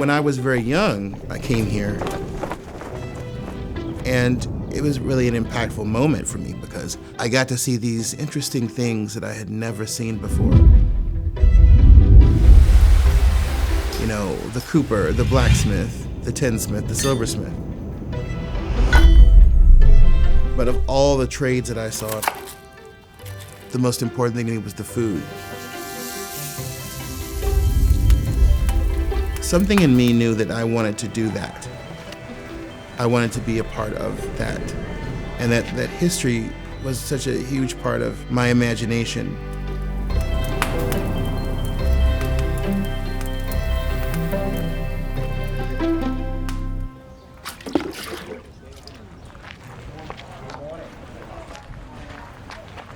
When I was very young, I came here, and it was really an impactful moment for me because I got to see these interesting things that I had never seen before. You know, the cooper, the blacksmith, the tinsmith, the silversmith. But of all the trades that I saw, the most important thing to me was the food. Something in me knew that I wanted to do that. I wanted to be a part of that. And that history was such a huge part of my imagination.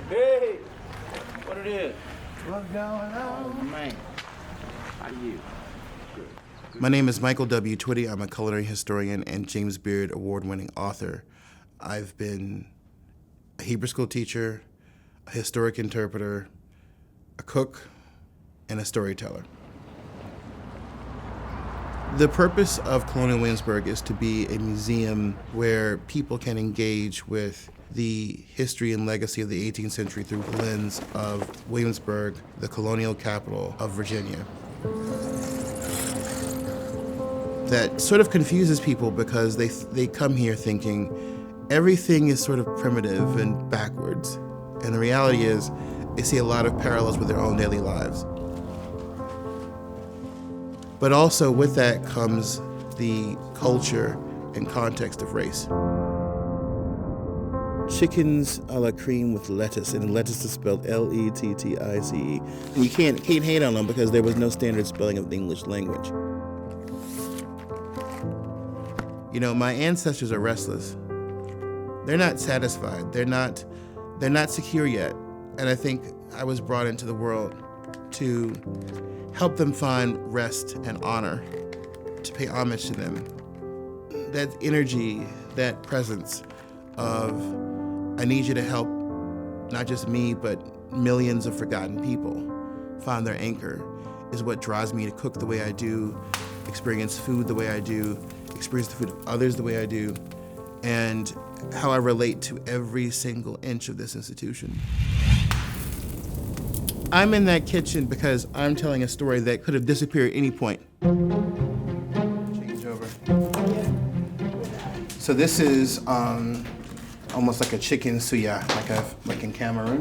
Hey, what it is? What's going on? Oh, man. How are you? Good. My name is Michael W. Twitty. I'm a culinary historian and James Beard award-winning author. I've been a Hebrew school teacher, a historic interpreter, a cook, and a storyteller. The purpose of Colonial Williamsburg is to be a museum where people can engage with the history and legacy of the 18th century through the lens of Williamsburg, the colonial capital of Virginia. That sort of confuses people because they come here thinking everything is sort of primitive and backwards. And the reality is they see a lot of parallels with their own daily lives. But also with that comes the culture and context of race. Chickens a la cream with lettuce, and lettuce is spelled Lettice. And you can't hate on them because there was no standard spelling of the English language. You know, my ancestors are restless. They're not satisfied. They're not secure yet. And I think I was brought into the world to help them find rest and honor, to pay homage to them. That energy, that presence of, I need you to help not just me, but millions of forgotten people find their anchor, is what drives me to cook the way I do, experience food the way I do, experience the food of others the way I do, and how I relate to every single inch of this institution. I'm in that kitchen because I'm telling a story that could have disappeared at any point. Change over. So this is almost like a chicken suya, like in Cameroon.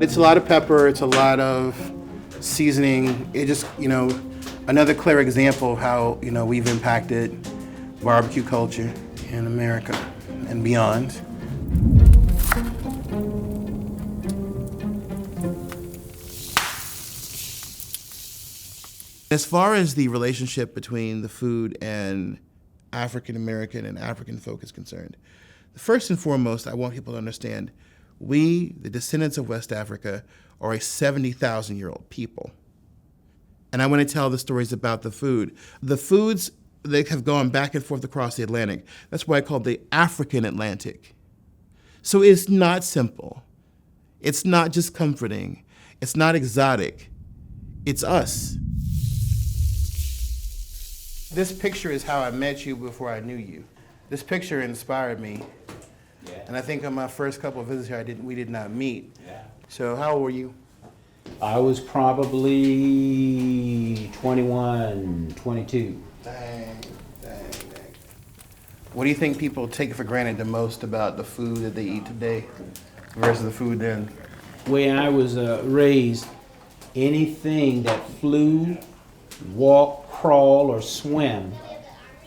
It's a lot of pepper, it's a lot of seasoning. It just, another clear example of how, we've impacted barbecue culture in America and beyond. As far as the relationship between the food and African American and African folk is concerned, first and foremost, I want people to understand, we, the descendants of West Africa, are a 70,000-year-old people. And I want to tell the stories about the food. The foods, they have gone back and forth across the Atlantic. That's why I call it the African Atlantic. So it's not simple. It's not just comforting. It's not exotic. It's us. This picture is how I met you before I knew you. This picture inspired me. Yeah. And I think on my first couple of visits here, we did not meet. Yeah. So how old were you? I was probably 21, 22. Dang. What do you think people take for granted the most about the food that they eat today versus the food then? The way I was raised, anything that flew, walked, crawl, or swim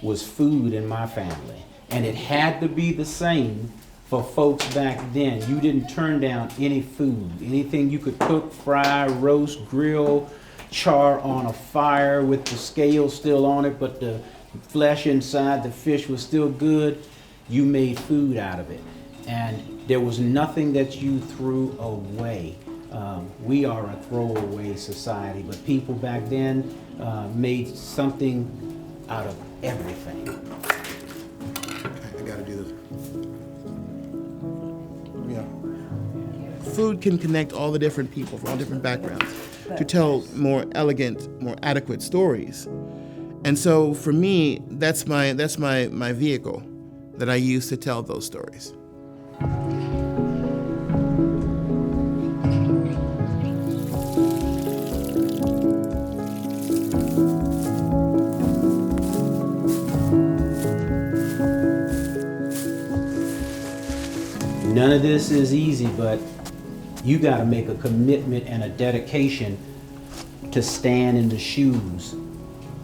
was food in my family. And it had to be the same for folks back then. You didn't turn down any food. Anything you could cook, fry, roast, grill, char on a fire with the scale still on it, but the flesh inside the fish was still good, you made food out of it. And there was nothing that you threw away. We are a throwaway society, but people back then made something out of everything. Okay, I gotta do this. Yeah. food can connect all the different people from all different backgrounds to tell more elegant, more adequate stories. And so for me, that's my vehicle that I use to tell those stories. None of this is easy, but you got to make a commitment and a dedication to stand in the shoes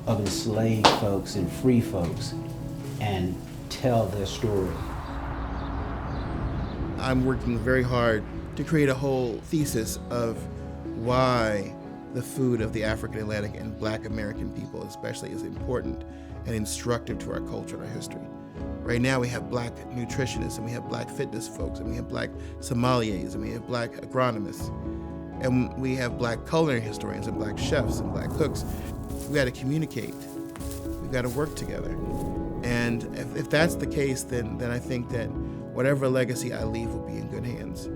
of enslaved folks and free folks and tell their story. I'm working very hard to create a whole thesis of why the food of the African Atlantic and Black American people especially is important and instructive to our culture and our history. Right now we have Black nutritionists, and we have Black fitness folks, and we have Black sommeliers, and we have Black agronomists, and we have Black culinary historians, and Black chefs, and Black cooks. We got to communicate. We got to work together. And if that's the case, then I think that whatever legacy I leave will be in good hands.